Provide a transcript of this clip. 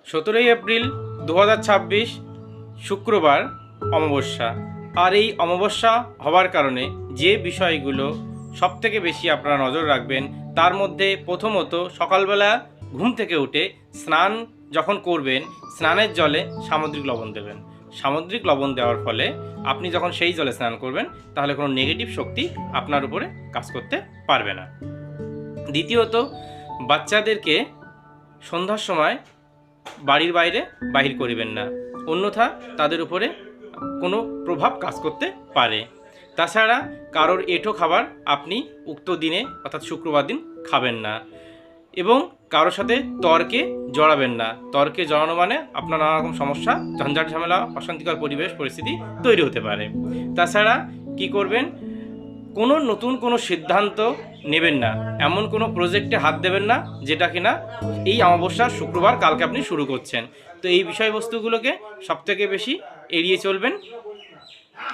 17 April 2026 শুক্রবার অমাবস্যা। আর এই অমাবস্যা হওয়ার কারণে যে বিষয়গুলো সবথেকে বেশি আপনারা নজর রাখবেন, তার মধ্যে প্রথমত সকালবেলা ঘুম থেকে উঠে স্নান যখন করবেন, স্নানের জলে সামুদ্রিক লবণ দেবেন। সামুদ্রিক লবণ দেওয়ার ফলে আপনি যখন সেই জলে স্নান করবেন, তাহলে কোনো নেগেটিভ শক্তি আপনার উপরে কাজ করতে পারবে না। দ্বিতীয়ত, বাচ্চাদেরকে সন্ধ্যার সময় বাড়ির বাইরে বাহির করিবেন না, অন্যথা তাদের উপরে কোনো প্রভাব কাজ করতে পারে। তাছাড়া কারোর এঁঠো খাবার আপনি উক্ত দিনে অর্থাৎ শুক্রবার দিন খাবেন না, এবং কারোর সাথে তর্কে জড়াবেন না। তর্কে জড়ানো মানে আপনার নানা রকম সমস্যা, ঝঞ্ঝাট ঝামেলা, অশান্তিকর পরিবেশ পরিস্থিতি তৈরি হতে পারে। তাছাড়া কি করবেন, নতুন কোনো সিদ্ধান্ত নেবেন না, এমন কোনো প্রজেক্টে হাত দেবেন না যেটা কিনা এই অমাবস্যার শুক্রবার কালকে আপনি শুরু করছেন। তো এই বিষয়বস্তুগুলোকে সবথেকে বেশি এড়িয়ে চলবেন।